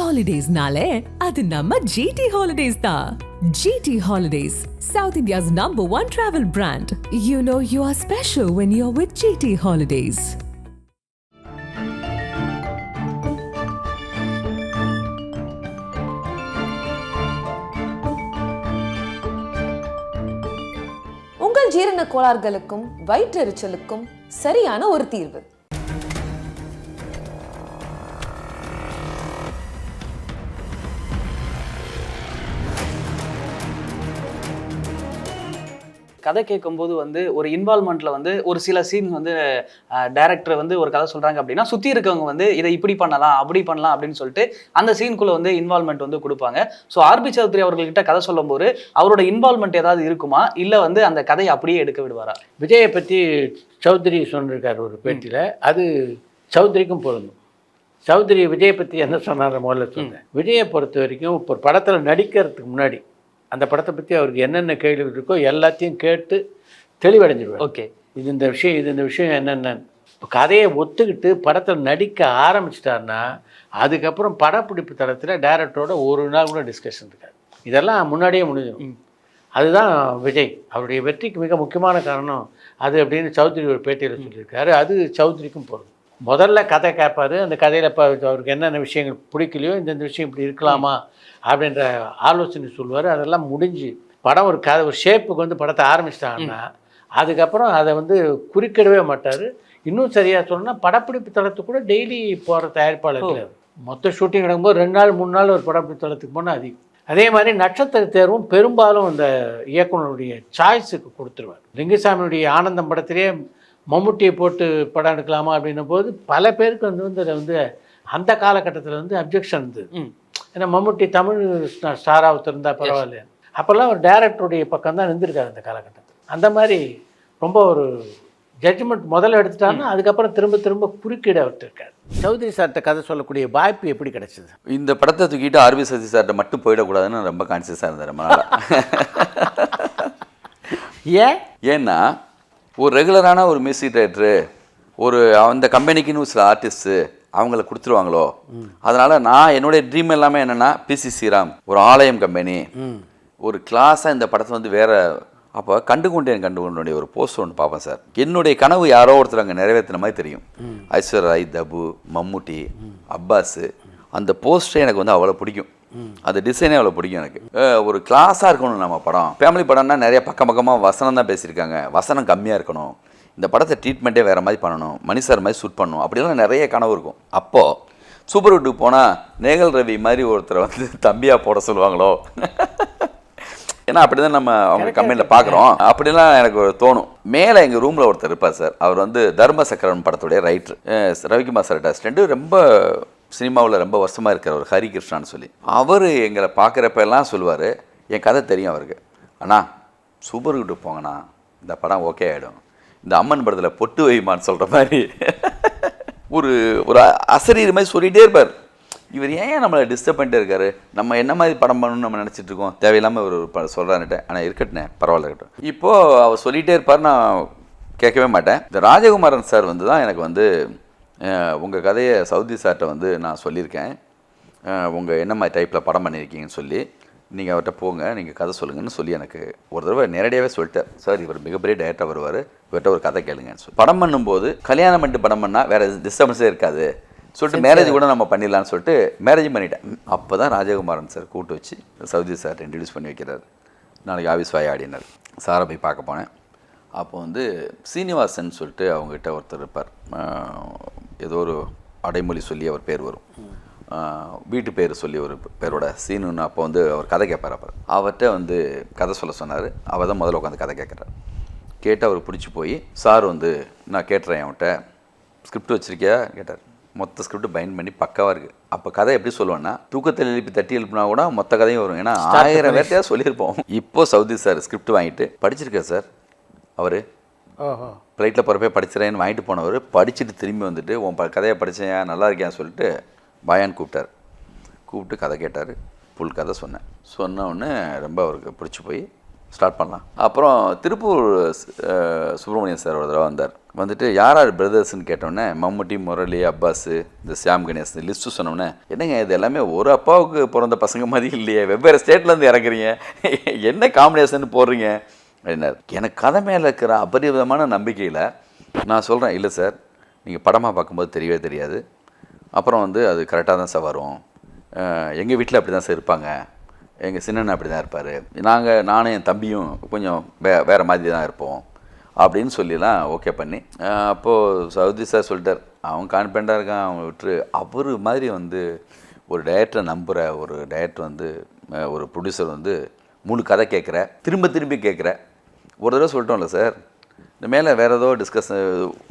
Holidays-nale, adu namma GT Holidays da. GT Holidays, South India's #1 travel brand. You know you are special when you're with GT Holidays. உங்கள் ஜீரண கோளாறுகளுக்கும் வயிற்றெரிச்சலுக்கும் சரியான ஒரு தீர்வு. கதை கேட்கும்போது ஒரு இன்வால்மெண்ட்டில் ஒரு சில சீன் டைரக்டர் ஒரு கதை சொல்கிறாங்க அப்படின்னா சுற்றி இருக்கவங்க இதை இப்படி பண்ணலாம் அப்படி பண்ணலாம் அப்படின்னு சொல்லிட்டு அந்த சீனுக்குள்ளே இன்வால்மெண்ட் கொடுப்பாங்க. ஸோ ஆர்பி சௌத்ரி அவர்கள்கிட்ட கதை சொல்லும்போது அவரோட இன்வால்மெண்ட் ஏதாவது இருக்குமா, இல்லை அந்த கதையை அப்படியே எடுக்க விடுவாரா? விஜயை பற்றி சௌத்ரி சொல்லியிருக்காரு ஒரு பேட்டியில், அது சௌத்ரிக்கும் பொருந்தும். சௌத்ரி விஜயை பற்றி என்ன சொன்னார் முதல்ல சொன்னேன். விஜயை பொறுத்த வரைக்கும் இப்போ ஒரு படத்தில் நடிக்கிறதுக்கு முன்னாடி அந்த படத்தை பற்றி அவருக்கு என்னென்ன கேள்வி இருக்கோ எல்லாத்தையும் கேட்டு தெளிவடைஞ்சிடுவார். ஓகே, இது இந்த விஷயம் என்னென்னு இப்போ கதையை ஒத்துக்கிட்டு படத்தில் நடிக்க ஆரம்பிச்சிட்டாருன்னா அதுக்கப்புறம் படப்பிடிப்பு தளத்தில் டைரக்டரோட ஒரு நாள் கூட டிஸ்கஷன் இருக்காது. இதெல்லாம் முன்னாடியே முடிஞ்சிடும். அதுதான் விஜய் அவருடைய வெற்றிக்கு மிக முக்கியமான காரணம் அது அப்படின்னு சௌத்ரி ஒரு பேட்டியில் சொல்லியிருக்காரு. அது சௌத்ரிக்கும் போகும். முதல்ல கதை கேட்பார். அந்த கதையில் இப்போ அவருக்கு என்னென்ன விஷயங்கள் பிடிக்கலையோ, இந்த விஷயம் இப்படி இருக்கலாமா அப்படின்ற ஆலோசனை சொல்லுவார். அதெல்லாம் முடிஞ்சு படம் ஒரு ஷேப்புக்கு படத்தை ஆரம்பிச்சிட்டாங்கன்னா அதுக்கப்புறம் அதை குறுக்கிடவே மாட்டார். இன்னும் சரியாக சொல்லணும்னா படப்பிடிப்பு தளத்துக்கு கூட டெய்லி போகிற தயாரிப்பாளர்கள் மொத்த ஷூட்டிங் நடக்கும்போது 2 நாள் 3 நாள் ஒரு படப்பிடிப்பு தளத்துக்கு போனால் அதிகம். அதே மாதிரி நட்சத்திர தேர்வும் பெரும்பாலும் அந்த இயக்குனருடைய சாய்ஸுக்கு கொடுத்துருவார். லிங்குசாமியுடைய ஆனந்தம் படத்திலே மம்முட்டியை போட்டு படம் எடுக்கலாமா அப்படின்னும் போது பல பேருக்கு அதை அந்த காலகட்டத்தில் அப்ஜெக்ஷன் இருந்தது. ஏன்னா மம்முட்டி தமிழ் ஸ்டாராக ஒருத்தருந்தால் பரவாயில்ல. அப்போல்லாம் ஒரு டைரக்டருடைய பக்கம் தான் இருந்திருக்காரு அந்த காலகட்டத்தில். அந்த மாதிரி ரொம்ப ஒரு ஜட்ஜ்மெண்ட் முதல்ல எடுத்துட்டாங்கன்னா அதுக்கப்புறம் திரும்ப திரும்ப குறுக்கிட விட்டுருக்காரு. சௌத்ரி சார்கிட்ட கதை சொல்லக்கூடிய வாய்ப்பு எப்படி கிடைச்சிது? இந்த படத்தை தூக்கிட்டு ஆர்பி சௌத்ரி சார்கிட்ட மட்டும் போயிடக்கூடாதுன்னு ரொம்ப கான்சியஸாக இருந்தார் ரொம்ப நாளாக. ஏன்னா ஒரு ரெகுலரான ஒரு மியூசிக் டைரக்டரு அந்த கம்பெனிக்குன்னு சில ஆர்டிஸ்ட்டு அவங்கள கொடுத்துருவாங்களோ, அதனால் நான் என்னுடைய ட்ரீம் எல்லாமே என்னென்னா பிசி ஸ்ரீராம் ஒரு ஆலயம் கம்பெனி ஒரு கிளாஸாக இந்த படத்தை வேறு அப்போ கண்டுகொண்டேன் ஒரு போஸ்ட் ஒன்று பார்ப்பேன் சார். என்னுடைய கனவு யாரோ ஒருத்தர் அங்கே நிறைவேற்றின மாதிரி தெரியும். ஐஸ்வர்யா ராய், தபு, மம்முட்டி, அப்பாஸு. அந்த போஸ்டே எனக்கு அவ்வளோ பிடிக்கும். அந்த டிசைனே அவ்வளோ பிடிக்கும் எனக்கு. ஒரு கிளாஸாக இருக்கணும் நம்ம படம். ஃபேமிலி படம்னா நிறைய பக்கமாக வசனம் தான் பேசியிருக்காங்க. வசனம் கம்மியாக இருக்கணும். இந்த படத்தை ட்ரீட்மெண்ட்டே வேறு மாதிரி பண்ணணும். மணி சார் மாதிரி ஷூட் பண்ணணும். அப்படிலாம் நிறைய கனவு இருக்கும். அப்போது சூப்பர் ஹிட்டுக்கு போனால் நேகல் ரவி மாதிரி ஒருத்தரை தம்பியாக போட சொல்லுவாங்களோ, ஏன்னா அப்படி தான் நம்ம அவங்க கம்பெனியில் பார்க்குறோம். அப்படிலாம் எனக்கு தோணும். மேலே எங்கள் ரூமில் ஒருத்தர் இருப்பார் சார். அவர் தர்ம சக்கரன் படத்துடைய ரைட்டர், ரவிக்குமார் சார் அசிஸ்டண்ட்டு, ரொம்ப சினிமாவில் ரொம்ப வருஷமாக இருக்கிற ஒரு ஹரிகிருஷ்ணான்னு சொல்லி. அவர் எங்களை பார்க்குறப்ப எல்லாம் சொல்லுவார், என் கதை தெரியும் அவருக்கு, அண்ணா சூப்பர் ஹிட்டுக்கு போங்கண்ணா, இந்த படம் ஓகே ஆகிடும். இந்த அம்மன் படத்தில் பொட்டு வைமான்னு சொல்கிற மாதிரி ஒரு அசரீர் மாதிரி சொல்லிகிட்டே இருப்பார். இவர் ஏன் நம்மளை டிஸ்டர்ப் பண்ணிட்டே இருக்காரு, நம்ம என்ன மாதிரி படம் பண்ணணும்னு நம்ம நினச்சிட்டு இருக்கோம், தேவையில்லாமல் ஒரு சொல்கிறான்ட்டு. ஆனால் இருக்கட்டுனே, பரவாயில்ல இருக்கட்டும். இப்போது அவர் சொல்லிகிட்டே இருப்பார், நான் கேட்கவே மாட்டேன். இந்த ராஜகுமாரன் சார் தான் எனக்கு உங்கள் கதையை சௌத்ரி சார்கிட்ட நான் சொல்லியிருக்கேன், உங்கள் என்ன மாதிரி டைப்பில் படம் பண்ணியிருக்கீங்கன்னு சொல்லி, நீங்கள் அவர்கிட்ட போங்க, நீங்கள் கதை சொல்லுங்கன்னு சொல்லி எனக்கு ஒரு தடவை நேரடியாகவே சொல்லிட்டார். சார் இவர் மிகப்பெரிய டைரக்டர் வருவார், இவர்கிட்ட ஒரு கதை கேளுங்கன்னு சொல்லி. படம் பண்ணும்போது கல்யாணம் பண்ணிட்டு படம் பண்ணால் வேறு டிஸ்டர்பன்ஸே இருக்காது சொல்லிட்டு மேரேஜ் கூட நம்ம பண்ணிடலான்னு சொல்லிட்டு மேரேஜ் பண்ணிட்டேன். அப்போ தான் ராஜகுமாரன் சார் கூப்பிட்டு வச்சு சௌத்ரி சார் இன்ட்ரடியூஸ் பண்ணி வைக்கிறார். நாளைக்கு ஆஃபீஸ் வாய் ஆடினார். சாரை போய் பார்க்க போனேன். அப்போ சீனிவாசன் சொல்லிட்டு அவங்ககிட்ட ஒருத்தர் இருப்பார். ஏதோ ஒரு அடைமொழி சொல்லி அவர் பேர் வரும், வீட்டு பேர் சொல்லி ஒரு பேரோட சீனுன்னு. அப்போ அவர் கதை கேட்பார். அப்புறம் அவர்கிட்ட கதை சொல்ல சொன்னார். அவர் தான் முதல்ல உட்காந்து கதை கேட்குறாரு. கேட்டு அவர் பிடிச்சி போய் சார் நான் கேட்டுறேன், அவன்கிட்ட ஸ்கிரிப்ட் வச்சுருக்கியா கேட்டார். மொத்த ஸ்கிரிப்ட் பைண்ட் பண்ணி பக்காவாக இருக்குது. அப்போ கதை எப்படி சொல்லுவேன்னா, தூக்கத்தில் எழுப்பி தட்டி எழுப்பினா கூட மொத்த கதையும் வரும். ஏன்னா 1000 பேர்த்தையாக சொல்லியிருப்போம். இப்போது சௌத்ரி சார் ஸ்கிரிப்ட் வாங்கிட்டு படிச்சிருக்கார் சார். அவர் ஃப்ளைட்டில் போகிறப்பே படிச்சிடறேன்னு வாங்கிட்டு போனவர் படிச்சுட்டு திரும்பி உன் கதையை படித்தேன் நல்லா இருக்கேன்னு சொல்லிட்டு பாயான்னு கூப்பிட்டு கதை கேட்டார். ஃபுல் கதை சொன்ன உடனே ரொம்ப அவருக்கு பிடிச்சி போய் ஸ்டார்ட் பண்ணலாம். அப்புறம் திருப்பூர் சுப்பிரமணியன் சார் ஒரு தடவை வந்தார். வந்துட்டு யார் யார் பிரதர்ஸ்ன்னு கேட்டோன்னே மம்முட்டி, முரளி, அப்பாஸு, இந்த ஷியாம் கணேஷ் லிஸ்ட்டு சொன்னோன்னே, என்னங்க இது எல்லாமே ஒரு அப்பாவுக்கு பிறந்த பசங்க மாதிரி இல்லையே, வெவ்வேறு ஸ்டேட்லேருந்து இறங்குறீங்க, என்ன காம்பினேஷன் போடுறீங்க அப்படின்னாரு. எனக்கு கதை மேலே இருக்கிற அபரிவிதமான நம்பிக்கையில் நான் சொல்கிறேன், இல்லை சார் நீங்கள் படமாக பார்க்கும்போது தெரியவே தெரியாது, அப்புறம் வந்து அது கரெக்டாக தான் சார் வரும், எங்கள் வீட்டில் அப்படி தான் சார் இருப்பாங்க, எங்கள் சின்னண்ணன் அப்படி தான் இருப்பார், நானும் என் தம்பியும் கொஞ்சம் வேறு மாதிரி தான் இருப்போம் அப்படின்னு சொல்லிலாம் ஓகே பண்ணி, அப்போது சவுதி சார் சொல்லிட்டார், அவன் கான்ஃபிடண்ட்டாக இருக்கான், அவன் விட்டுரு. அவர் மாதிரி வந்து ஒரு டைரக்டரை நம்புகிற ஒரு டைரக்டர் வந்து ஒரு ப்ரொடியூசர் வந்து முழு கதை கேட்குற, திரும்பி கேட்குற. ஒரு தடவை சொல்லிட்டோம்ல சார், இந்த மேலே வேறு ஏதோ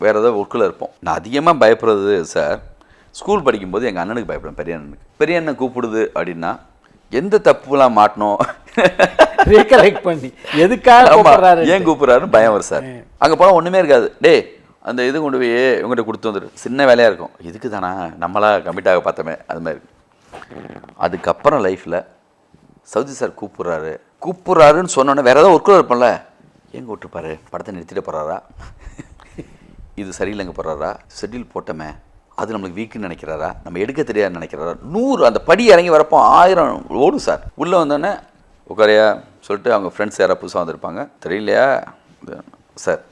வேறு ஏதோ ஒர்க்கில் இருப்போம். நான் அதிகமாக பயப்படுறது சார், ஸ்கூல் படிக்கும்போது எங்கள் அண்ணனுக்கு பயப்படுவேன், பெரிய அண்ணன் கூப்பிடுது அப்படின்னா எந்த தப்புலாம் மாட்டணும் ரீகலெக்ட் பண்ணி எதுக்காக ஏன் கூப்பிட்றாருன்னு பயம் வரும் சார். அங்கே போனால் ஒன்றுமே இருக்காது, டே அந்த இது கொண்டு போய் இவங்ககிட்ட கொடுத்து வந்துடு, சின்ன வேலையாக இருக்கும், இதுக்கு தானா நம்மளா கமிட்டாக பார்த்தோமே, அது மாதிரி இருக்கும். அதுக்கப்புறம் லைஃப்பில் சவுதி சார் கூப்பிட்றாருன்னு சொன்னோன்னே வேறு ஏதோ ஒர்க்கில் இருப்போம்ல, எங்கே விட்டுருப்பாரு, படத்தை நிறுத்திட்டு போகிறாரா, இது சரியில்லைங்க போகிறாரா, ஷெட்யூல் போட்டோமே அது நம்மளுக்கு வீக்குன்னு நினைக்கிறாரா, நம்ம எடுக்க தெரியாதுன்னு நினைக்கிறாரா, 100 அந்த படி இறங்கி வரப்போ 1000 ஓடும் சார். உள்ளே வந்தோடனே உட்காரையா சொல்லிட்டு அவங்க ஃப்ரெண்ட்ஸ் யாராவது புதுசாக வந்திருப்பாங்க, தெரியலையா சார்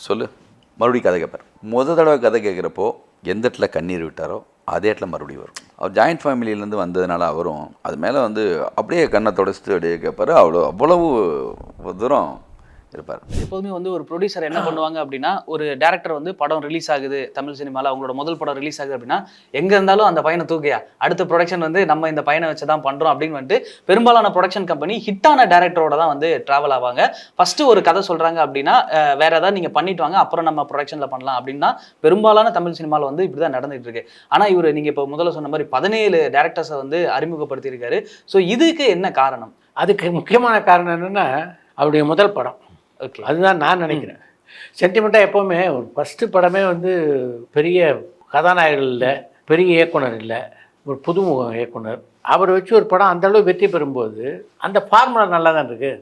சொல்லு, மறுபடியும் கதை கேட்பார். தடவை கதை கேட்குறப்போ எந்த இடத்துல கண்ணீர் விட்டாரோ அதே இடத்துல மறுபடியும் வரும். அவர் ஜாயிண்ட் ஃபேமிலியிலேருந்து வந்ததுனால அவரும் அது மேலே வந்து அப்படியே கண்ணை தொடச்சிட்டு அப்படியே கேட்பார். அவ்வளவு தூரம் இருப்பார். எப்போதுமே வந்து ஒரு ப்ரொடியூசர் என்ன பண்ணுவாங்க அப்படின்னா, ஒரு டேரக்டர் வந்து படம் ரிலீஸ் ஆகுது தமிழ் சினிமாவில், அவங்களோட முதல் படம் ரிலீஸ் ஆகுது அப்படின்னா, எங்கே இருந்தாலும் அந்த பையனை தூக்கியா, அடுத்த ப்ரொடக்ஷன் வந்து நம்ம இந்த பையனை வச்சு தான் பண்ணுறோம் அப்படின்னு வந்துட்டு பெரும்பாலான ப்ரொடக்ஷன் கம்பெனி ஹிட்டான டேரக்டரோட தான் வந்து ட்ராவல் ஆவாங்க. ஃபஸ்ட்டு ஒரு கதை சொல்கிறாங்க அப்படின்னா வேற ஏதாவது நீங்கள் பண்ணிட்டு வாங்க, அப்புறம் நம்ம ப்ரொடக்ஷனில் பண்ணலாம் அப்படின்னா பெரும்பாலான தமிழ் சினிமாவில் வந்து இப்படி தான் நடந்துகிட்டு இருக்கு. ஆனால் இவர் நீங்கள் இப்போ முதல்ல சொன்ன மாதிரி 17 டேரக்டர்ஸை வந்து அறிமுகப்படுத்தியிருக்காரு. ஸோ இதுக்கு என்ன காரணம்? அதுக்கு முக்கியமான காரணம் என்னென்னா அவருடைய முதல் படம். ஓகே, அதுதான் நான் நினைக்கிறேன். சென்டிமெண்ட்டாக எப்போவுமே ஒரு ஃபஸ்ட்டு படமே வந்து பெரிய கதாநாயகர்கள் இல்லை, பெரிய இயக்குனர் இல்லை, ஒரு புதுமுக இயக்குனர், அவரை வச்சு ஒரு படம் அந்தளவு வெற்றி பெறும்போது அந்த ஃபார்முலா நல்லா தான் இருக்குது.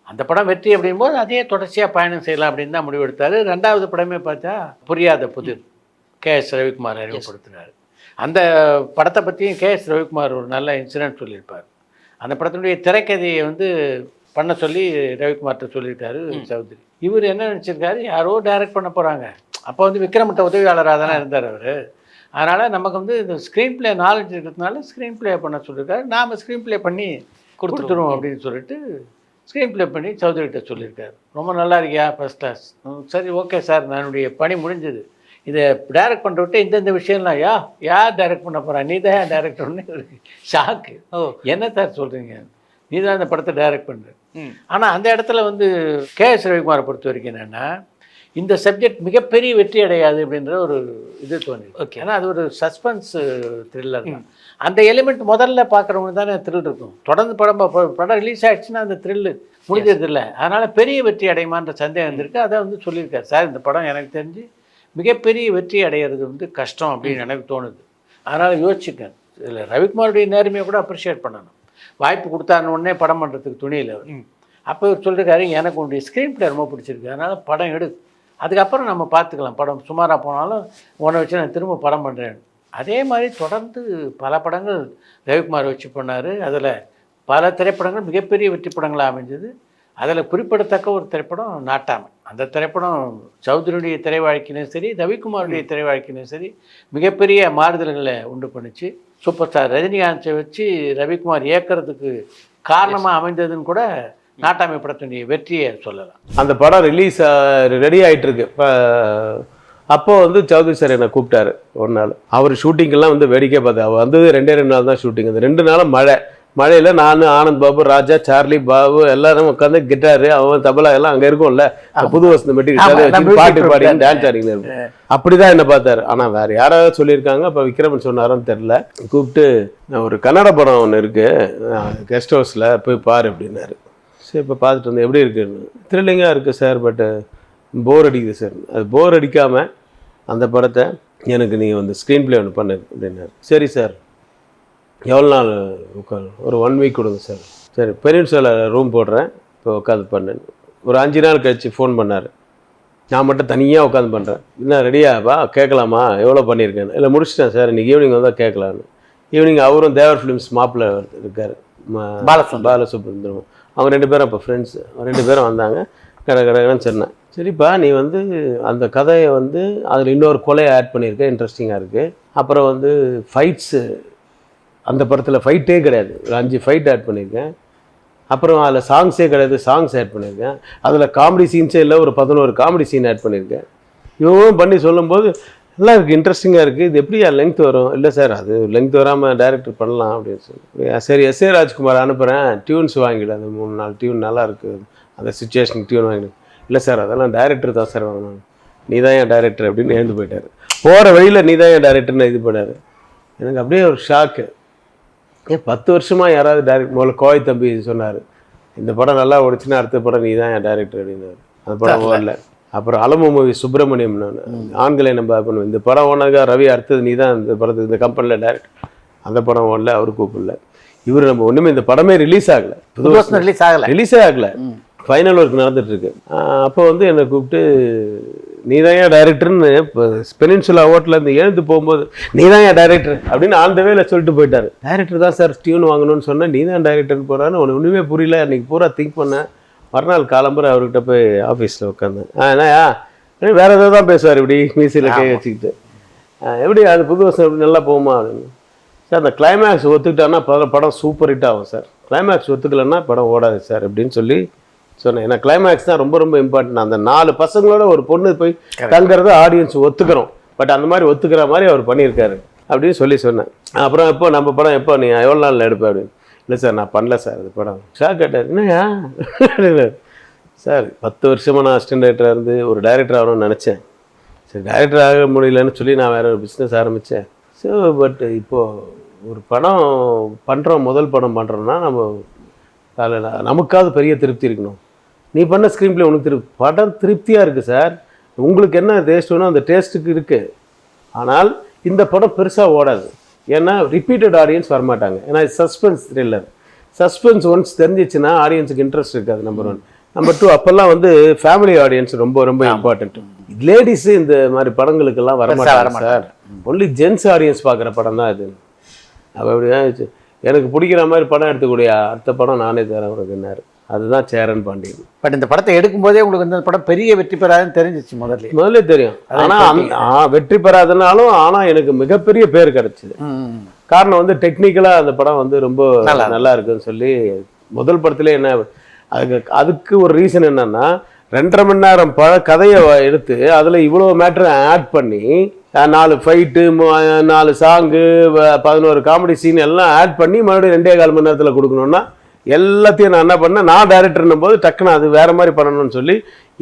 அந்த படம் வெற்றி அப்படிங்கும்போது அதே தொடர்ச்சியாக பயணம் செய்யலாம் அப்படின்னு தான் முடிவெடுத்தார். 2வது படமே பார்த்தா புரியாத புதிர், KS ரவிக்குமார் அறிமுகப்படுத்தினார். அந்த படத்தை பற்றியும் KS ரவிக்குமார் ஒரு நல்ல இன்சிடென்ட் சொல்லியிருப்பார். அந்த படத்தினுடைய திரைக்கதையை வந்து பண்ண சொல்லி ரவிக்குமார்கிட்ட சொல்லியிருக்காரு சௌத்ரி. இவர் என்ன நினச்சிருக்காரு, யாரோ டைரக்ட் பண்ண போகிறாங்க. அப்போ வந்து விக்ரம்கிட்ட உதவியாளராக தானே இருந்தார் அவர். அதனால் நமக்கு வந்து இந்த ஸ்க்ரீன் பிளே நாலேஜ் இருக்கிறதுனால ஸ்க்ரீன் பிளே பண்ண சொல்லியிருக்காரு, நாம் ஸ்க்ரீன் பிளே பண்ணி கொடுத்துருவோம் அப்படின்னு சொல்லிட்டு ஸ்க்ரீன் பிளே பண்ணி சௌத்ரிகிட்ட சொல்லியிருக்காரு. ரொம்ப நல்லா இருக்கியா, ஃபஸ்ட் கிளாஸ், சரி ஓகே சார், என்னுடைய பணி முடிஞ்சது, இதை டைரக்ட் பண்ணுற விட்டு இந்தந்த விஷயம்லாம் யார் டைரக்ட் பண்ண போகிறா, நீ தான் டைரக்டர்னு ஷாக்கு. என்ன சார் சொல்கிறீங்க, நீ தான் இந்த படத்தை டைரக்ட் பண்ணுற. ஆனால் அந்த இடத்துல வந்து KS ரவிக்குமாரை பொறுத்த வரைக்கும் என்னென்னா, இந்த சப்ஜெக்ட் மிகப்பெரிய வெற்றி அடையாது அப்படின்ற ஒரு இது தோணுது. ஓகே, ஏன்னா அது ஒரு சஸ்பென்ஸ் த்ரில்லர் தான். அந்த எலிமெண்ட் முதல்ல பார்க்குறவங்க தானே த்ரில் இருக்கும். தொடர்ந்து படம் ரிலீஸ் ஆகிடுச்சுன்னா அந்த த்ரில்லு முடிஞ்சதில்லை. அதனால் பெரிய வெற்றி அடையுமான்ற சந்தேகம் இருந்திருக்கு. அதை வந்து சொல்லியிருக்காரு சார், இந்த படம் எனக்கு தெரிஞ்சு மிகப்பெரிய வெற்றி அடையிறது வந்து கஷ்டம் அப்படின்னு எனக்கு தோணுது. அதனால் யோசிச்சுக்கேன். இதில் ரவிக்குமாருடைய நேர்மையை கூட அப்ரிஷியேட் பண்ணணும். வாய்ப்பு கொடுத்தாருன்னு உடனே படம் பண்ணுறதுக்கு துணியில் அவர். அப்போ இவர் சொல்லியிருக்காரு, எனக்கு உன்னுடைய ஸ்க்ரீன் பிளே ரொம்ப பிடிச்சிருக்கு, அதனால் படம் எடு, அதுக்கப்புறம் நம்ம பார்த்துக்கலாம், படம் சுமாராக போனாலும் உன்னை வச்சு நான் திரும்ப படம் பண்ணுறேன். அதே மாதிரி தொடர்ந்து பல படங்கள் ரவிக்குமார் வச்சு பண்ணார். அதில் பல திரைப்படங்கள் மிகப்பெரிய வெற்றி படங்களாக அமைஞ்சது. அதில் குறிப்பிடத்தக்க ஒரு திரைப்படம் நாட்டாமை. அந்த திரைப்படம் சௌத்ரியுடைய திரை வாழ்க்கையிலும் சரி, ரவிக்குமாருடைய திரை வாழ்க்கையிலும் சரி மிகப்பெரிய மாறுதல்களை உண்டு பண்ணிச்சு. சூப்பர் ஸ்டார் ரஜினிகாந்தை வச்சு ரவிக்குமார் இயக்கிறதுக்கு காரணமாக அமைந்ததுன்னு கூட நாட்டாமை படத்தினுடைய வெற்றியை சொல்லலாம். அந்த படம் ரிலீஸ் ரெடி ஆகிட்டு இருக்கு. அப்போது வந்து சௌத்ரி சார் என்னை கூப்பிட்டாரு ஒரு நாள். அவர் ஷூட்டிங்கெல்லாம் வந்து வேடிக்கை பார்த்தேன். அவர் வந்தது 2 நாள் தான் ஷூட்டிங். அந்த 2 நாளும் மழையில் நான், ஆனந்த் பாபு, ராஜா, சார்லி, பாபு எல்லாரும் உட்காந்து கிட்டாரு, அவன் தபலா எல்லாம் அங்கே இருக்கும்ல, புது வசந்த மெட்டீரியல் பாட்டு பாடி டான்ஸ் ஆடிங்க. அப்படிதான் என்ன பார்த்தாரு. ஆனால் வேற யாராவது சொல்லியிருக்காங்க. அப்போ விக்ரமன் சொன்னாரான்னு தெரில. கூப்பிட்டு ஒரு கன்னட படம் ஒன்று இருக்கு கெஸ்ட் ஹவுஸில் போய் பாரு அப்படின்னாரு. சரி, இப்போ பார்த்துட்டு வந்தேன், எப்படி இருக்குன்னு. த்ரில்லிங்காக இருக்குது சார், பட்டு போர் அடிக்குது சார். அது போர் அடிக்காமல் அந்த படத்தை எனக்கு நீங்கள் வந்து ஸ்க்ரீன் பிளே ஒன்று பண்ணு அப்படின்னாரு. சரி சார், எவ்வளோ நாள் உட்காரு, ஒரு 1 வீக் கொடுங்க சார். சரி, பெரியன்ஸில் ரூம் போடுறேன், இப்போ உட்காந்து பண்ணேன். ஒரு 5 நாள் கழிச்சு ஃபோன் பண்ணார். நான் மட்டும் தனியாக உட்காந்து பண்ணுறேன். என்ன ரெடியாப்பா கேட்கலாமா, எவ்வளோ பண்ணியிருக்கேன்னு. இல்லை முடிச்சிட்டேன் சார், இன்றைக்கி ஈவினிங் வந்தால் கேட்கலான்னு. ஈவினிங் அவரும் தேவர் ஃபிலிம்ஸ் மாப்பிள்ளை இருக்கார், பாலசுப்ரமணியம். அவங்க 2 பேரும் இப்போ ஃப்ரெண்ட்ஸு. 2 பேரும் வந்தாங்க. கடகடன்னு சொன்னேன், சரிப்பா நீ வந்து அந்த கதையை வந்து அதில் இன்னொரு கொலையை ஆட் பண்ணியிருக்கேன், இன்ட்ரெஸ்டிங்காக இருக்குது. அப்புறம் வந்து ஃபைட்ஸு, அந்த படத்தில் ஃபைட்டே கிடையாது, ஒரு 5 ஃபைட் ஆட் பண்ணியிருக்கேன். அப்புறம் அதில் சாங்ஸே கிடையாது, சாங்ஸ் ஆட் பண்ணியிருக்கேன். அதில் காமெடி சீன்ஸே இல்லை, ஒரு 11 காமெடி சீன் ஆட் பண்ணியிருக்கேன். இவன் பண்ணி சொல்லும்போது நல்லா இருக்குது, இன்ட்ரெஸ்டிங்காக இருக்குது. இது எப்படியா லெங்க் வரும்? இல்லை சார் அது லெங்க் வராமல் டைரக்டர் பண்ணலாம் அப்படின்னு சொல்லி. சரி எஸ்ஏ ராஜ்குமார் அனுப்புகிறேன், டியூன்ஸ் வாங்கிடு, அந்த 3-4 டியூன் நல்லா இருக்குது, அந்த சுச்சுவேஷனுக்கு டியூன் வாங்கிடு. இல்லை சார் அதெல்லாம் டைரக்டர் தான் சார் வாங்கணும், நீ தான் என் டைரக்டர் அப்படின்னு எழுந்து போயிட்டார். போகிற வழியில் நீ தான் என் டைரக்டர்னு இது பண்ணார். எனக்கு அப்படியே ஒரு ஷாக்கு. 10 வருஷமாக யாராவது டைரக்ட், முதல்ல கோவை தம்பி சொன்னார், இந்த படம் நல்லா ஓடிச்சுன்னா அடுத்த படம் நீ தான் என் டைரக்டர் அப்படின்னாரு. அந்த படம் ஓடல. அப்புறம் அலமு மூவி சுப்பிரமணியம், ஆண்களை நம்ம பண்ணுவேன், இந்த படம் ஓனதுக்காக ரவி அடுத்தது நீ தான் இந்த படத்துக்கு இந்த கம்பெனியில் டைரக்டர், அந்த படம் ஓடல, அவரு கூப்பிடல. இவர் நம்ம ஒன்றுமே இந்த படமே ரிலீஸே ஆகலை, ஃபைனல் ஒர்க் நடந்துட்டுருக்கு. அப்போ வந்து என்னை கூப்பிட்டு நீ தான் ஏன் டைரக்டர்னு, இப்போ பெனின்சுலா ஹோட்டலேருந்து எழுந்து போகும்போது நீ தான் ஏன் டைரக்டர் அப்படின்னு ஆன் த வேல சொல்லிட்டு போயிட்டார். டைரக்டர் தான் சார் டியூன் வாங்கணும்னு சொன்னேன், நீ தான் டைரக்டர்னு போகிறான்னு உனக்கு ஒன்றுமே புரியல. அன்றைக்கி பூரா திங்க் பண்ணேன். மறுநாள் காலம்புரை அவர்கிட்ட போய் ஆஃபீஸில் உட்காந்தேன். என்னையா வேறு ஏதோ தான் பேசுவார், இப்படி மீசியில் கை வச்சுக்கிட்டு, எப்படி அது புது வருஷம் எப்படி நல்லா போகுமா அப்படின்னு. சார் அந்த கிளைமேக்ஸ் ஒத்துக்கிட்டான்னா படம் சூப்பர் ஹிட் ஆகும் சார், கிளைமேக்ஸ் ஒத்துக்கலைன்னா படம் ஓடாது சார் அப்படின்னு சொல்லி சொன்னேன். ஏன்னா கிளைமேக்ஸ் தான் ரொம்ப ரொம்ப இம்பார்ட்டன்ட். அந்த 4 பசங்களோட ஒரு பொண்ணு போய் தங்குறத ஆடியன்ஸ் ஒத்துக்கிறோம், பட் அந்த மாதிரி ஒத்துக்கிற மாதிரி அவர் பண்ணியிருக்காரு அப்படின்னு சொல்லி சொன்னேன். அப்புறம் எப்போ நம்ம படம் எப்போ நீ எவ்வளோ நாளில் எடுப்பேன் அப்படின்னு. இல்லை சார் நான் பண்ணல சார் அது படம். ஷாக் கேட்டார், என்னையா சார் 10 வருஷமாக நான் அசிஸ்டன்ட் டைரக்டராக இருந்து ஒரு டைரக்டர் ஆகணும்னு நினச்சேன். சரி டைரக்டர் ஆக முடியலன்னு சொல்லி நான் வேறு ஒரு பிஸ்னஸ் ஆரம்பித்தேன். ஸோ பட் இப்போது ஒரு படம் பண்ணுறோம், முதல் படம் பண்ணுறோன்னா நம்ம அதில் நமக்காவது பெரிய திருப்தி இருக்கணும். நீ பண்ண ஸ்க்ரீன் பிளே உனக்கு படம் திருப்தியாக இருக்குது சார், உங்களுக்கு என்ன டேஸ்ட் வேணும் அந்த டேஸ்ட்டுக்கு இருக்குது. ஆனால் இந்த படம் பெருசாக ஓடாது, ஏன்னா ரிப்பீட்டட் ஆடியன்ஸ் வரமாட்டாங்க. ஏன்னா சஸ்பென்ஸ் த்ரில்லர், சஸ்பென்ஸ் ஒன்ஸ் தெரிஞ்சிச்சுன்னா ஆடியன்ஸுக்கு இன்ட்ரெஸ்ட் இருக்காது. நம்பர் 1. நம்பர் 2 அப்போல்லாம் வந்து ஃபேமிலி ஆடியன்ஸ் ரொம்ப ரொம்ப இம்பார்ட்டன்ட். லேடிஸு இந்த மாதிரி படங்களுக்கெல்லாம் வரமாட்டாங்க சார், ஒன்லி ஜென்ஸ் ஆடியன்ஸ் பார்க்குற படம் தான் இது. அப்போ அப்படிதான் எனக்கு பிடிக்கிற மாதிரி படம் எடுத்துக்கூடிய அடுத்த படம் நானே தரேன் உனக்குன்னாரு. அதுதான் சேரன் பாண்டியன். பட் இந்த படத்தை எடுக்கும்போதே உங்களுக்கு இந்த படம் பெரிய வெற்றி பெறாதுன்னு தெரிஞ்சிச்சு முதல்ல தெரியும். ஆனால் வெற்றி பெறாதனாலும் ஆனால் எனக்கு மிகப்பெரிய பேர் கிடைச்சிது. காரணம் வந்து டெக்னிக்கலாக அந்த படம் வந்து ரொம்ப நல்லா இருக்குன்னு சொல்லி முதல் படத்துல என்ன அதுக்கு ஒரு ரீசன் என்னன்னா 2.5 மணி நேரம் கதையை எடுத்து அதில் இவ்வளோ மேட்டரை ஆட் பண்ணி 4 ஃபைட்டு 4 சாங்கு 11 காமெடி சீன் எல்லாம் ஆட் பண்ணி மறுபடியும் 2.25 மணி நேரத்தில் கொடுக்கணுன்னா எல்லாத்தையும் நான் என்ன பண்ணேன், நான் டைரக்டர்னும் போது டக்குன்னு அது வேறு மாதிரி பண்ணணும்னு சொல்லி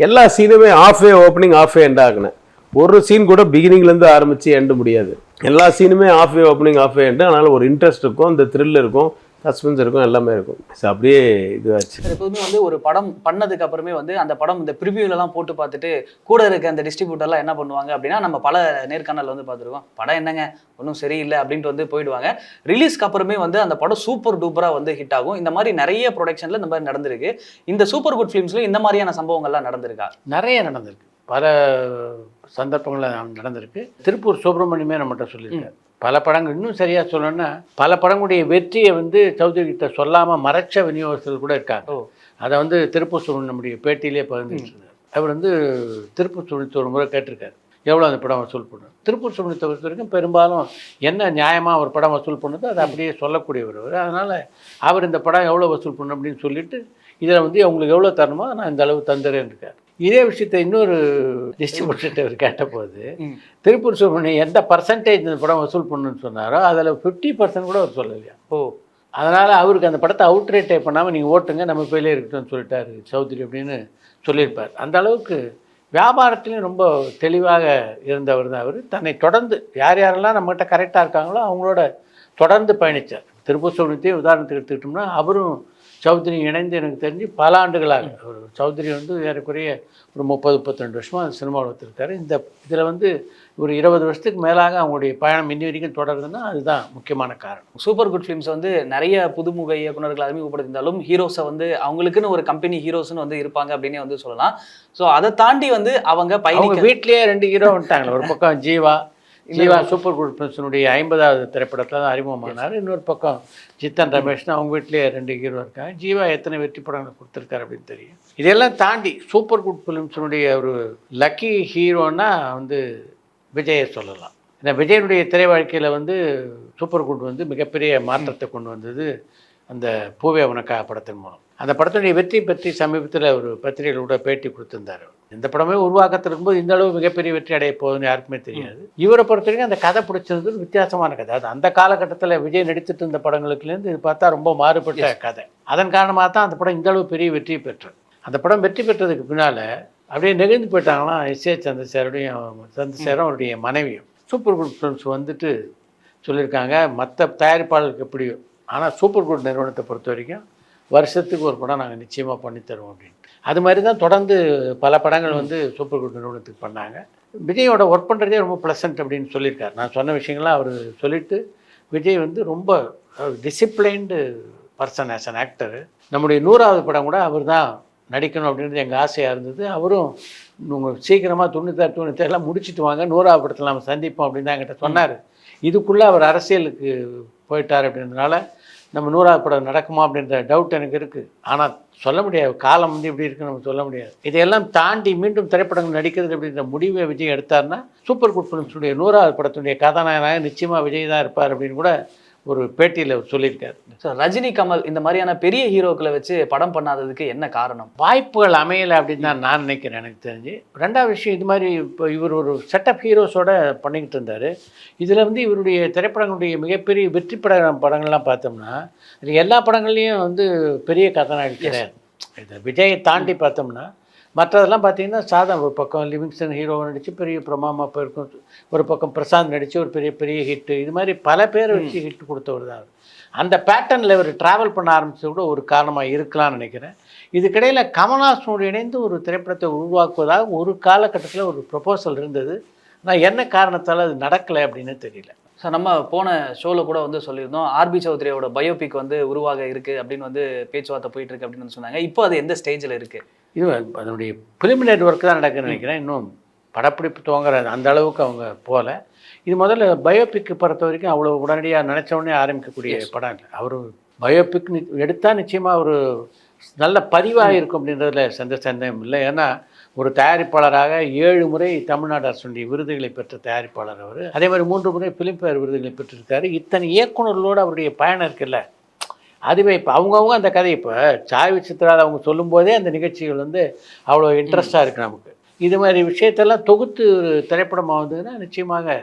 எல்லா சீனுமே ஆஃப் ஓப்பனிங் ஆஃப் எண்ட் ஆகினேன். ஒரு சீன் கூட பிகினிங்லேருந்து ஆரம்பித்து எண்டு முடியாது, எல்லா சீனுமே ஆஃப் ஓப்பனிங் ஆஃப் எண்டு. அதனால் ஒரு இன்ட்ரெஸ்ட் இருக்கும், இந்த த்ரில் இருக்கும், சஸ்பென்ஸ் இருக்கும், எல்லாமே இருக்கும். ஸோ அப்படியே இதுவாச்சு. எப்போதுமே வந்து ஒரு படம் பண்ணதுக்கு அப்புறமே வந்து அந்த படம் இந்த ப்ரிவியூலலாம் போட்டு பார்த்துட்டு கூட இருக்க அந்த டிஸ்ட்ரிபியூட்டர்லாம் என்ன பண்ணுவாங்க அப்படின்னா, நம்ம பல நேர்காணல் வந்து பார்த்துருக்கோம், படம் என்னங்க ஒன்றும் சரியில்லை அப்படின்ட்டு வந்து போயிடுவாங்க. ரிலீஸ்க்கு அப்புறமே வந்து அந்த படம் சூப்பர் டூப்பராக வந்து ஹிட் ஆகும். இந்த மாதிரி நிறைய ப்ரொடக்ஷனில் இந்த மாதிரி நடந்திருக்கு. இந்த சூப்பர் குட் ஃபிலிம்ஸ்ல இந்த மாதிரியான சம்பவங்கள்லாம் நடந்திருக்கா? நிறைய நடந்திருக்கு, பல சந்தர்ப்பங்களில் நடந்திருக்கு. திருப்பூர் சுப்பிரமணியமே நம்மகிட்ட சொல்லியிருக்காரு. பல படங்கள் இன்னும் சரியாக சொல்லணும்னா பல படங்களுடைய வெற்றியை வந்து சௌத்ரி கிட்ட சொல்லாமல் மறைச்ச விநியோகத்தில் கூட இருக்காங்க. அதை வந்து திருப்பூர் சுப்பிரமணியம் நம்முடைய பேட்டியிலே பகிர்ந்துட்டு இருந்தார். அவர் வந்து திருப்பூர் சுப்பிரமணியத்தை ஒரு முறை கேட்டிருக்காரு, எவ்வளோ அந்த படம் வசூல் பண்ணும். திருப்பூர் சுப்பிரமணியத்தை பொறுத்த வரைக்கும் பெரும்பாலும் என்ன நியாயமாக ஒரு படம் வசூல் பண்ணுதோ அதை அப்படியே சொல்லக்கூடியவர் அவர். அதனால் அவர் இந்த படம் எவ்வளோ வசூல் பண்ணும் அப்படின்னு சொல்லிட்டு இதில் வந்து அவங்களுக்கு எவ்வளோ தரணுமோ நான் இந்த அளவு தந்துறேன்னு இருக்கார். இதே விஷயத்தை இன்னொரு டிஸ்ட்ரிபியூட்டர் அவர் கேட்டபோது திருப்பூர் சுப்பிரமணியம் எந்த பர்சன்டேஜ் இந்த படம் வசூல் பண்ணணும்னு சொன்னாரோ அதில் 50% கூட அவர் சொல்லலையா. அதனால் அவருக்கு அந்த படத்தை அவுட் ரேட்டே பண்ணாமல் நீங்கள் ஓட்டுங்க நம்ம பேர்லேயே இருக்கட்டும்னு சொல்லிட்டாரு சௌத்ரி அப்படின்னு சொல்லியிருப்பார். அந்த அளவுக்கு வியாபாரத்துலேயும் ரொம்ப தெளிவாக இருந்தவர் தான் அவர். தன்னை தொடர்ந்து யார் யாரெல்லாம் நம்மகிட்ட கரெக்டாக இருக்காங்களோ அவங்களோட தொடர்ந்து பயணித்தார். திருப்பூர் சுப்பிரமணியத்தையும் உதாரணத்துக்கு எடுத்துக்கிட்டோம்னா அவரும் சௌத்ரி இணைந்து எனக்கு தெரிஞ்சு பல ஆண்டுகளாக ஒரு சௌத்ரி வந்து ஏறக்குறைய ஒரு 30-32 வருஷமாக அந்த சினிமாவில் வச்சுருக்காரு. இதில் வந்து ஒரு 20 வருஷத்துக்கு மேலாக அவங்களுடைய பயணம் இன்னி வரைக்கும் தொடருதுன்னா அதுதான் முக்கியமான காரணம். சூப்பர் குட் ஃபிலிம்ஸ் வந்து நிறைய புதுமுக இயக்குனர்கள் அறிமுகப்படுத்தியிருந்தாலும் ஹீரோஸை வந்து அவங்களுக்குன்னு ஒரு கம்பெனி ஹீரோஸ்னு வந்து இருப்பாங்க அப்படின்னே வந்து சொல்லலாம். ஸோ அதை தாண்டி வந்து அவங்க வீட்லேயே 2 ஹீரோ வந்துட்டாங்க. ஒரு பக்கம் ஜீவா சூப்பர் குட் ஃபிலிம்ஸினுடைய 50வது திரைப்படத்தில் தான் அறிமுகமானார். இன்னொரு பக்கம் ஜித்தன் ரமேஷ்னு அவங்க வீட்லேயே 2 ஹீரோ இருக்காங்க. ஜீவா எத்தனை வெற்றி படங்களை கொடுத்துருக்காரு அப்படின்னு தெரியும். இதெல்லாம் தாண்டி சூப்பர் குட் ஃபிலிம்ஸினுடைய ஒரு லக்கி ஹீரோன்னா வந்து விஜயை சொல்லலாம். ஏன்னா விஜயனுடைய திரை வாழ்க்கையில் வந்து சூப்பர் குட் வந்து மிகப்பெரிய மாற்றத்தை கொண்டு வந்தது அந்த பூவே உனக்கா படத்தின் மூலம். அந்த படத்துடைய வெற்றி பற்றி சமீபத்தில் ஒரு பத்திரிகையில் கூட பேட்டி கொடுத்துருந்தார். இந்த படமே உருவாக்கத்தில் இருக்கும்போது இந்த அளவு மிகப்பெரிய வெற்றி அடைய போகுதுன்னு யாருக்குமே தெரியாது. இவரை பொறுத்த வரைக்கும் அந்த கதை பிடிச்சிருந்து ஒரு வித்தியாசமான கதை. அது அந்த காலகட்டத்தில் விஜய் நடித்துட்டு இருந்த படங்களுக்குலேருந்து இது பார்த்தா ரொம்ப மாறுபட்ட கதை. அதன் காரணமாக தான் அந்த படம் இந்த அளவு பெரிய வெற்றி பெற்றது. அந்த படம் வெற்றி பெற்றதுக்கு பின்னால் அப்படியே நெகிழ்ந்து போயிட்டாங்கன்னா எஸ்.ஏ. சந்திரசேகரும் அவருடைய மனைவியும். சூப்பர் குட் ஃபிலிம்ஸ் வந்துட்டு சொல்லியிருக்காங்க மற்ற தயாரிப்பாளருக்கு எப்படியோ, ஆனால் சூப்பர் குட் நிறுவனத்தை பொறுத்த வரைக்கும் வருஷத்துக்கு ஒரு படம் நாங்கள் நிச்சயமாக பண்ணித்தருவோம் அப்படின்ட்டு. அது மாதிரி தான் தொடர்ந்து பல படங்கள் வந்து சூப்பர் குட் நிறுவனத்துக்கு பண்ணாங்க. விஜயோட ஒர்க் பண்ணுறதே ரொம்ப ப்ளசன்ட் அப்படின்னு சொல்லியிருக்காரு. நான் சொன்ன விஷயங்கள்லாம் அவர் சொல்லிவிட்டு விஜய் வந்து ரொம்ப disciplined person as an actor. நம்முடைய 100வது படம் கூட அவர் தான் நடிக்கணும் அப்படின்றது எங்கள் ஆசையாக இருந்தது. அவரும் உங்கள் சீக்கிரமாக 96 முடிச்சுட்டு வாங்க, 100வது படத்தில் நம்ம சந்திப்போம் அப்படின்னு தான் என்கிட்ட சொன்னார். இதுக்குள்ளே அவர் அரசியலுக்கு போயிட்டார் அப்படின்றதுனால நம்ம 100வது படம் நடக்குமா அப்படின்ற டவுட் எனக்கு இருக்குது. ஆனால் சொல்ல முடியாது, காலம் வந்து இப்படி இருக்குன்னு நம்ம சொல்ல முடியாது. இதையெல்லாம் தாண்டி மீண்டும் திரைப்படங்கள் நடிக்கிறது அப்படின்ற முடிவை விஜய் எடுத்தார்னா சூப்பர் குட் ஃபிலிம்ஸுடைய 100வது படத்துடைய கதாநாயகனாக நிச்சயமாக விஜய் தான் இருப்பார் அப்படின்னு கூட ஒரு பேட்டியில் சொல்லியிருக்காரு. ஸோ ரஜினி, கமல் இந்த மாதிரியான பெரிய ஹீரோக்களை வச்சு படம் பண்ணாததுக்கு என்ன காரணம்? வாய்ப்புகள் அமையலை அப்படின்னு தான் நான் நினைக்கிறேன். எனக்கு தெரிஞ்சு ரெண்டாவது விஷயம், இது மாதிரி இப்போ இவர் ஒரு செட்டப் ஹீரோஸோட பண்ணிக்கிட்டு இருந்தார். இதில் வந்து இவருடைய திரைப்படங்களுடைய மிகப்பெரிய வெற்றி படங்கள்லாம் பார்த்தோம்னா இது எல்லா படங்கள்லேயும் வந்து பெரிய கதாநாயகி கிடையாது. இது விஜயை தாண்டி பார்த்தோம்னா மற்றதெல்லாம் பார்த்தீங்கன்னா சாதம். ஒரு பக்கம் லிவிங்ஸ்டன் ஹீரோவை நடித்து பெரிய பிரமாமா போயிருக்கும், ஒரு பக்கம் பிரசாந்த் நடித்து ஒரு பெரிய ஹிட்டு, இது மாதிரி பல பேரை வச்சு ஹிட் கொடுத்தவர் தான். அந்த பேட்டர்னில் இவர் ட்ராவல் பண்ண ஆரம்பித்தது கூட ஒரு காரணமாக இருக்கலாம்னு நினைக்கிறேன். இதுக்கிடையில் கமல்ஹாசனோடு இணைந்து ஒரு திரைப்படத்தை உருவாக்குவதாக ஒரு காலகட்டத்தில் ஒரு ப்ரொபோசல் இருந்தது. ஆனால் என்ன காரணத்தால் அது நடக்கலை அப்படின்னு தெரியல. ஸோ நம்ம போன ஷோவில் கூட வந்து சொல்லியிருந்தோம் ஆர்பி சௌத்ரியோட பயோபிக் வந்து உருவாக இருக்குது அப்படின்னு வந்து பேச்சுவார்த்தை போயிட்டு இருக்கு அப்படின்னு வந்து சொன்னாங்க. இப்போ அது எந்த ஸ்டேஜில் இருக்குது? இது அதனுடைய பிலிமினரி ஒர்க் தான் நடக்குதுன்னு நினைக்கிறேன். இன்னும் படப்பிடிப்பு துவங்குற அந்த அளவுக்கு அவங்க போகல. இது முதல்ல பயோபிக்கு பொறுத்த வரைக்கும் அவ்வளோ உடனடியாக நினச்ச உடனே ஆரம்பிக்கக்கூடிய படம் இல்லை. அவர் பயோபிக் எடுத்தால் நிச்சயமாக ஒரு நல்ல பதிவாக இருக்கும் அப்படின்றதுல எந்த சந்தேகம் இல்லை. ஏன்னா ஒரு தயாரிப்பாளராக 7 முறை தமிழ்நாடு அரசுடைய விருதுகளை பெற்ற தயாரிப்பாளர் அவர். அதே மாதிரி 3 முறை ஃபிலிம்பேர் விருதுகளை பெற்றிருக்காரு. இத்தனை இயக்குநர்களோடு அவருடைய பயணம் இருக்குல்ல, அதுவே இப்போ அவங்கவுங்க அந்த கதை இப்போ சாய் சித்ரால் அவங்க சொல்லும்போதே அந்த நிகழ்ச்சிகள் வந்து அவ்வளோ இன்ட்ரெஸ்டாக இருக்குது நமக்கு. இது மாதிரி விஷயத்தெல்லாம் தொகுத்து ஒரு திரைப்படமாக வந்ததுன்னா நிச்சயமாக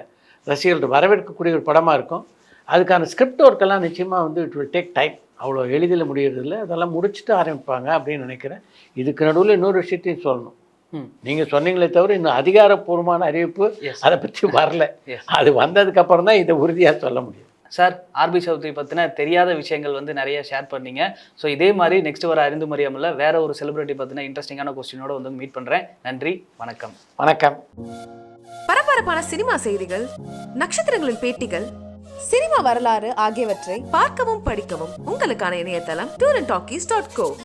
ரசிகர்கள் வரவேற்கக்கூடிய ஒரு படமாக இருக்கும். அதுக்கான ஸ்கிரிப்ட் ஒர்க்கெல்லாம் நிச்சயமாக வந்து இட் வில் டேக் டைம். அவ்வளோ எளிதில் முடியறதில்லை. அதெல்லாம் முடிச்சுட்டு ஆரம்பிப்பாங்க அப்படின்னு நினைக்கிறேன். இதுக்கு நடுவில் இன்னொரு விஷயத்தையும் சொல்லணும். நீங்கள் சொன்னீங்களே தவிர இன்னும் அதிகாரப்பூர்வமான அறிவிப்பு அதை பற்றி வரல. அது வந்ததுக்கப்புறம் தான் இதை உறுதியாக சொல்ல முடியும். சார், ஆர்பி சௌத்ரி பற்றின தெரியாத விஷயங்கள் வந்து நிறைய ஷேர் பண்ணீங்க. ஸோ இதே மாதிரி நெக்ஸ்ட் வர அறிந்து மரியாமல வேற ஒரு செலிபிரிட்டி பற்றின இன்ட்ரெஸ்டிங்கான கொஸ்டினோட வந்து மீட் பண்ணுறேன். நன்றி, வணக்கம். வணக்கம். பரபரப்பான சினிமா செய்திகள், நட்சத்திரங்களின் பேட்டிகள், சினிமா வரலாறு ஆகியவற்றை பார்க்கவும் படிக்கவும் உங்களுக்கான இணையதளம் tourantalkies.co.